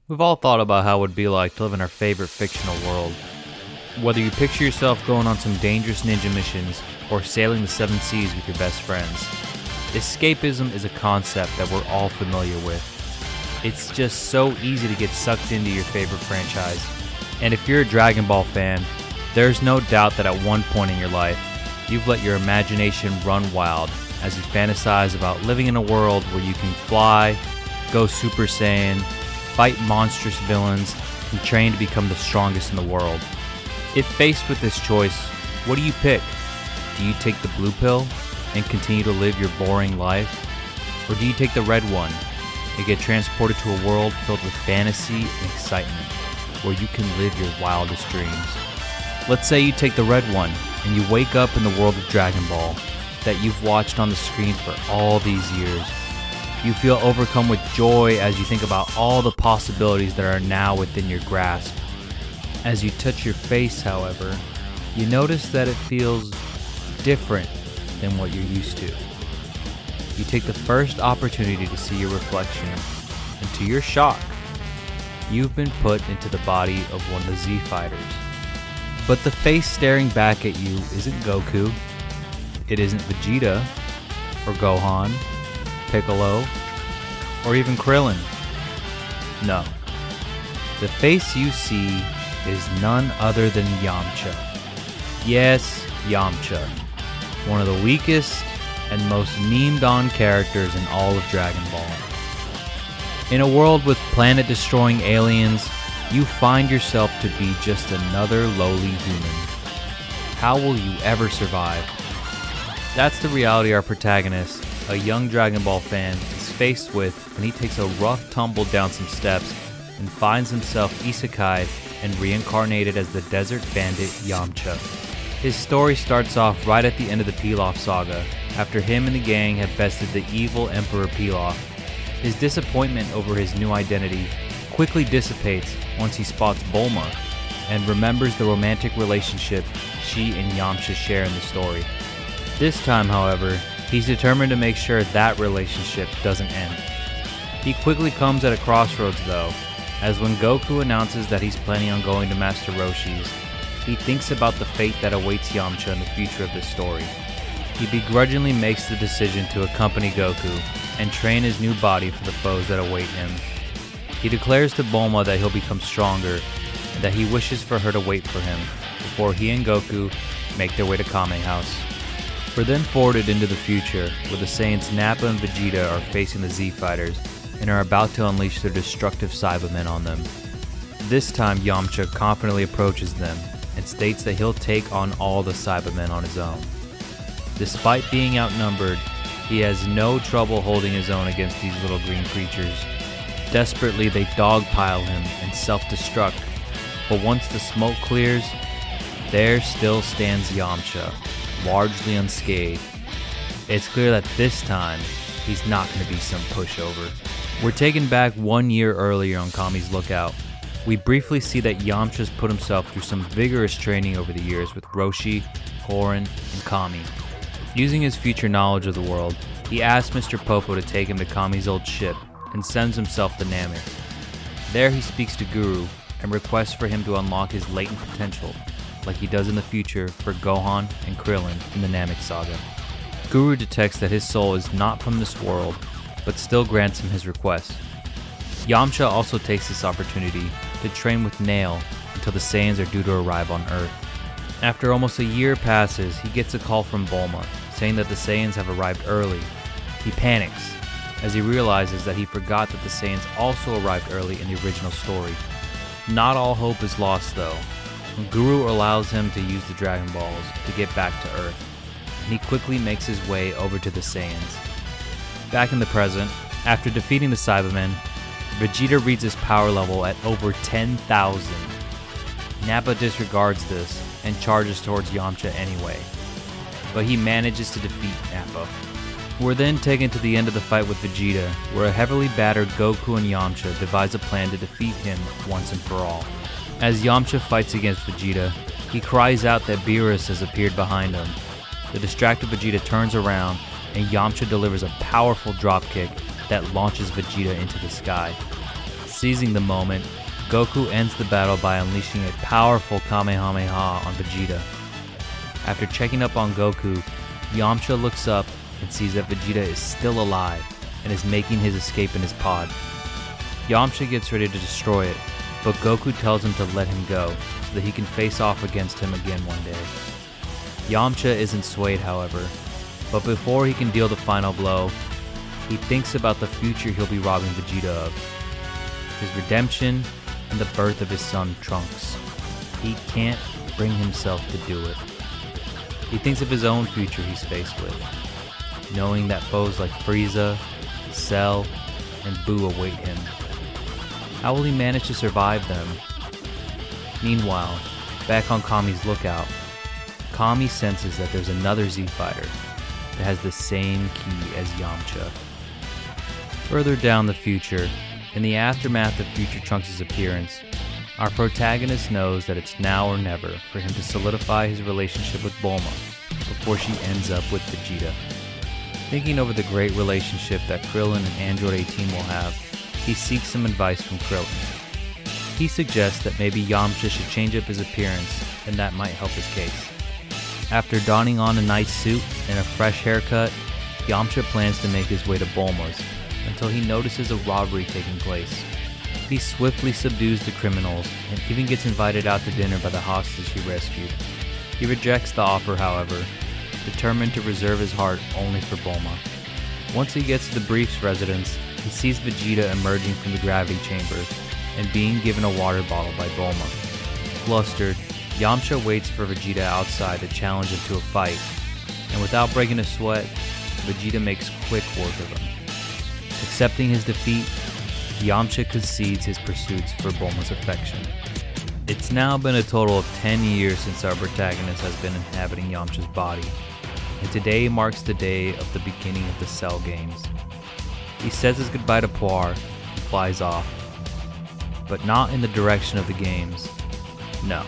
We've all thought about how it would be like to live in our favorite fictional world. Whether you picture yourself going on some dangerous ninja missions or sailing the seven seas with your best friends, escapism is a concept that we're all familiar with. It's just so easy to get sucked into your favorite franchise. And if you're a Dragon Ball fan, there's no doubt that at one point in your life, you've let your imagination run wild as you fantasize about living in a world where you can fly, go Super Saiyan, fight monstrous villains, and train to become the strongest in the world. If faced with this choice, what do you pick? Do you take the blue pill and continue to live your boring life? Or do you take the red one and get transported to a world filled with fantasy and excitement, where you can live your wildest dreams? Let's say you take the red one and you wake up in the world of Dragon Ball that you've watched on the screen for all these years. You feel overcome with joy as you think about all the possibilities that are now within your grasp. As you touch your face, however, you notice that it feels different than what you're used to. You take the first opportunity to see your reflection, and to your shock, you've been put into the body of one of the Z Fighters. But the face staring back at you isn't Goku, it isn't Vegeta, or Gohan, Piccolo, or even Krillin. No. The face you see is none other than Yamcha. Yes, Yamcha. One of the weakest and most memed on characters in all of Dragon Ball. In a world with planet-destroying aliens, you find yourself to be just another lowly human. How will you ever survive? That's the reality our protagonist, a young Dragon Ball fan, is faced with when he takes a rough tumble down some steps and finds himself isekai'd and reincarnated as the desert bandit Yamcha. His story starts off right at the end of the Pilaf saga, after him and the gang have bested the evil Emperor Pilaf. His disappointment over his new identity quickly dissipates once he spots Bulma and remembers the romantic relationship she and Yamcha share in the story. This time, however, he's determined to make sure that relationship doesn't end. He quickly comes at a crossroads though, as when Goku announces that he's planning on going to Master Roshi's, he thinks about the fate that awaits Yamcha in the future of this story. He begrudgingly makes the decision to accompany Goku and train his new body for the foes that await him. He declares to Bulma that he'll become stronger and that he wishes for her to wait for him before he and Goku make their way to Kame House. We're then forwarded into the future, where the Saiyans Nappa and Vegeta are facing the Z Fighters and are about to unleash their destructive Cybermen on them. This time Yamcha confidently approaches them and states that he'll take on all the Cybermen on his own. Despite being outnumbered, he has no trouble holding his own against these little green creatures. Desperately they dogpile him and self-destruct, but once the smoke clears, there still stands Yamcha, largely unscathed. It's clear that this time, he's not going to be some pushover. We're taken back 1 year earlier on Kami's lookout. We briefly see that Yamcha's put himself through some vigorous training over the years with Roshi, Korin, and Kami. Using his future knowledge of the world, he asks Mr. Popo to take him to Kami's old ship and sends himself to Namek. There he speaks to Guru and requests for him to unlock his latent potential, like he does in the future for Gohan and Krillin in the Namek saga. Guru detects that his soul is not from this world, but still grants him his request. Yamcha also takes this opportunity to train with Nail until the Saiyans are due to arrive on Earth. After almost a year passes, he gets a call from Bulma, saying that the Saiyans have arrived early. He panics, as he realizes that he forgot that the Saiyans also arrived early in the original story. Not all hope is lost though. Guru allows him to use the Dragon Balls to get back to Earth, and he quickly makes his way over to the Saiyans. Back in the present, after defeating the Cybermen, Vegeta reads his power level at over 10,000. Nappa disregards this and charges towards Yamcha anyway, but he manages to defeat Nappa. We're then taken to the end of the fight with Vegeta, where a heavily battered Goku and Yamcha devise a plan to defeat him once and for all. As Yamcha fights against Vegeta, he cries out that Beerus has appeared behind him. The distracted Vegeta turns around, and Yamcha delivers a powerful dropkick that launches Vegeta into the sky. Seizing the moment, Goku ends the battle by unleashing a powerful Kamehameha on Vegeta. After checking up on Goku, Yamcha looks up and sees that Vegeta is still alive and is making his escape in his pod. Yamcha gets ready to destroy it, but Goku tells him to let him go so that he can face off against him again one day. Yamcha isn't swayed, however, but before he can deal the final blow, he thinks about the future he'll be robbing Vegeta of, his redemption and the birth of his son Trunks. He can't bring himself to do it. He thinks of his own future he's faced with, knowing that foes like Frieza, Cell, and Buu await him. How will he manage to survive them? Meanwhile, back on Kami's lookout, Kami senses that there's another Z fighter that has the same key as Yamcha. Further down the future, in the aftermath of future Trunks' appearance, our protagonist knows that it's now or never for him to solidify his relationship with Bulma before she ends up with Vegeta. Thinking over the great relationship that Krillin and Android 18 will have, he seeks some advice from Krillin. He suggests that maybe Yamcha should change up his appearance, and that might help his case. After donning on a nice suit and a fresh haircut, Yamcha plans to make his way to Bulma's until he notices a robbery taking place. He swiftly subdues the criminals and even gets invited out to dinner by the hostage he rescued. He rejects the offer, however, determined to reserve his heart only for Bulma. Once he gets to the Brief's residence, he sees Vegeta emerging from the gravity chamber and being given a water bottle by Bulma. Flustered, Yamcha waits for Vegeta outside to challenge him to a fight, and without breaking a sweat, Vegeta makes quick work of him. Accepting his defeat, Yamcha concedes his pursuits for Bulma's affection. It's now been a total of 10 years since our protagonist has been inhabiting Yamcha's body, and today marks the day of the beginning of the Cell games. He says his goodbye to Puar and flies off, but not in the direction of the games. No.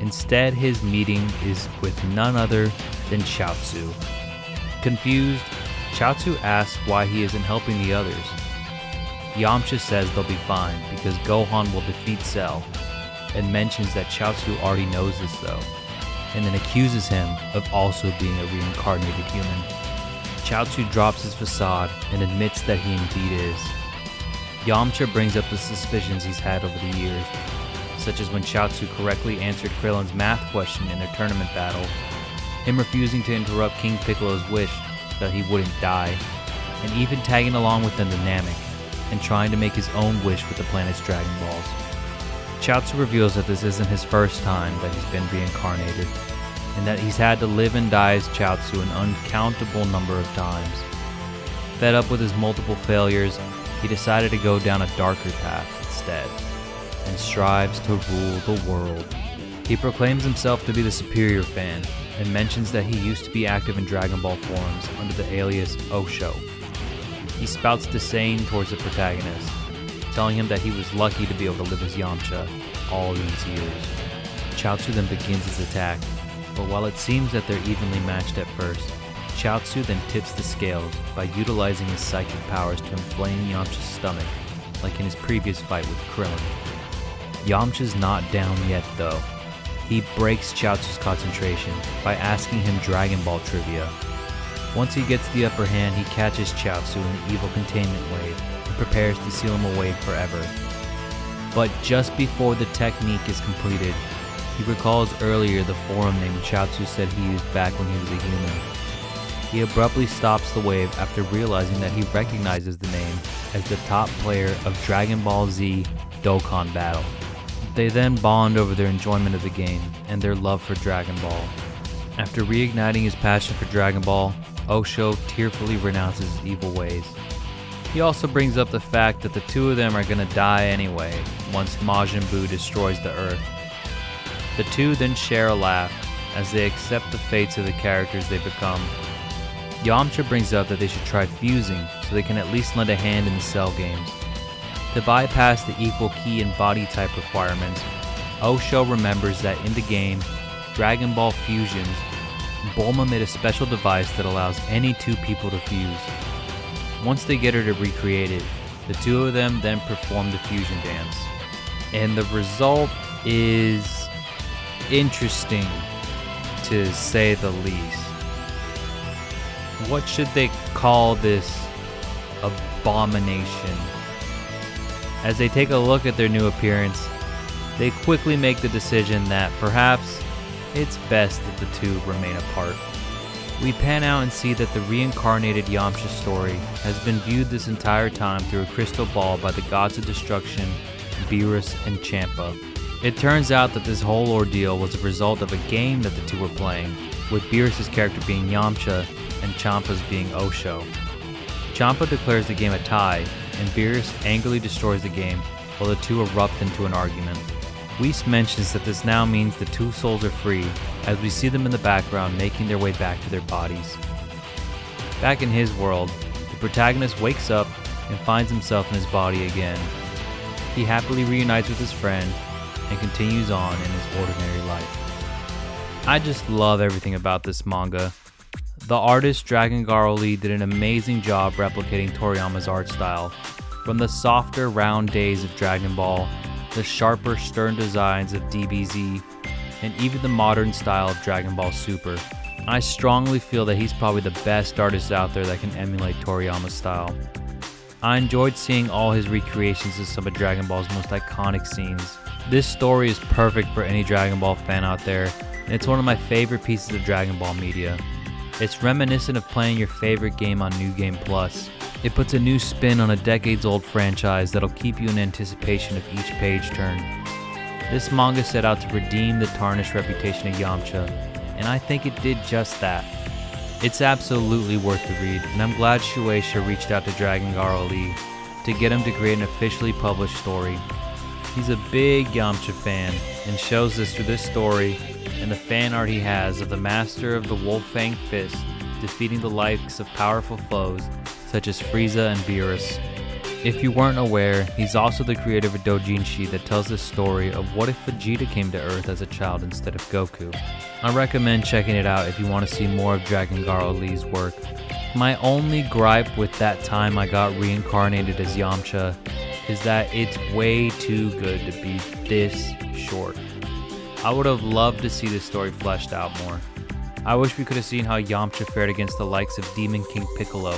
Instead, his meeting is with none other than Chaozu. Confused, Chaozu asks why he isn't helping the others. Yamcha says they'll be fine because Gohan will defeat Cell, and mentions that Chaozu already knows this though, and then accuses him of also being a reincarnated human. Chaozu drops his facade and admits that he indeed is. Yamcha brings up the suspicions he's had over the years, such as when Chaozu correctly answered Krillin's math question in their tournament battle, him refusing to interrupt King Piccolo's wish that he wouldn't die, and even tagging along with the dynamic and trying to make his own wish with the planet's Dragon Balls. Chaozu reveals that this isn't his first time that he's been reincarnated, and that he's had to live and die as Chaozu an uncountable number of times. Fed up with his multiple failures, he decided to go down a darker path instead, and strives to rule the world. He proclaims himself to be the superior fan, and mentions that he used to be active in Dragon Ball forums under the alias Osho. He spouts disdain towards the protagonist, telling him that he was lucky to be able to live as Yamcha all these years. Chaozu then begins his attack, but while it seems that they're evenly matched at first, Chaozu then tips the scales by utilizing his psychic powers to inflame Yamcha's stomach, like in his previous fight with Krillin. Yamcha's not down yet though. He breaks Chaozu's concentration by asking him Dragon Ball trivia. Once he gets the upper hand, he catches Chaozu in the evil containment wave and prepares to seal him away forever. But just before the technique is completed, he recalls earlier the forum name Chaozu said he used back when he was a human. He abruptly stops the wave after realizing that he recognizes the name as the top player of Dragon Ball Z Dokkan Battle. They then bond over their enjoyment of the game and their love for Dragon Ball. After reigniting his passion for Dragon Ball, Osho tearfully renounces his evil ways. He also brings up the fact that the two of them are gonna die anyway once Majin Buu destroys the Earth. The two then share a laugh as they accept the fates of the characters they become. Yamcha brings up that they should try fusing so they can at least lend a hand in the Cell games. To bypass the equal key and body type requirements, Osho remembers that in the game, Dragon Ball Fusions, Bulma made a special device that allows any two people to fuse. Once they get her to recreate it, The two of them then perform the fusion dance. And the result is interesting, to say the least. What should they call this abomination? As they take a look at their new appearance, they quickly make the decision that perhaps it's best that the two remain apart. We pan out and see that the reincarnated Yamcha story has been viewed this entire time through a crystal ball by the gods of destruction, Beerus and Champa. It turns out that this whole ordeal was a result of a game that the two were playing, with Beerus' character being Yamcha and Champa's being Osho. Champa declares the game a tie, and Beerus angrily destroys the game while the two erupt into an argument. Whis mentions that this now means the two souls are free, as we see them in the background making their way back to their bodies. Back in his world, the protagonist wakes up and finds himself in his body again. He happily reunites with his friend and continues on in his ordinary life. I just love everything about this manga. The artist Dragon Garo Lee did an amazing job replicating Toriyama's art style. From the softer, round days of Dragon Ball, the sharper, stern designs of DBZ, and even the modern style of Dragon Ball Super. I strongly feel that he's probably the best artist out there that can emulate Toriyama's style. I enjoyed seeing all his recreations of some of Dragon Ball's most iconic scenes. This story is perfect for any Dragon Ball fan out there, and it's one of my favorite pieces of Dragon Ball media. It's reminiscent of playing your favorite game on New Game Plus. It puts a new spin on a decades-old franchise that'll keep you in anticipation of each page turn. This manga set out to redeem the tarnished reputation of Yamcha, and I think it did just that. It's absolutely worth the read, and I'm glad Shueisha reached out to Dragon Garo Lee to get him to create an officially published story. He's a big Yamcha fan, and shows this through this story and the fan art he has of the master of the Wolf Fang Fist defeating the likes of powerful foes such as Frieza and Beerus. If you weren't aware, he's also the creator of a doujinshi that tells the story of what if Vegeta came to Earth as a child instead of Goku. I recommend checking it out if you want to see more of Dragon Garo Lee's work. My only gripe with that time I got reincarnated as Yamcha is that it's way too good to be this short. I would have loved to see this story fleshed out more. I wish we could have seen how Yamcha fared against the likes of Demon King Piccolo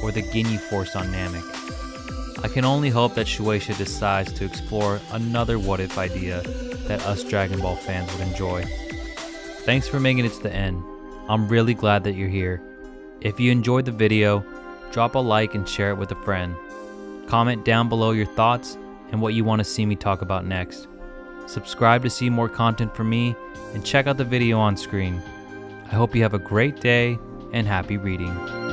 or the Ginyu Force on Namek. I can only hope that Shueisha decides to explore another what-if idea that us Dragon Ball fans would enjoy. Thanks for making it to the end. I'm really glad that you're here. If you enjoyed the video, drop a like and share it with a friend. Comment down below your thoughts and what you want to see me talk about next. Subscribe to see more content from me, and check out the video on screen. I hope you have a great day and happy reading.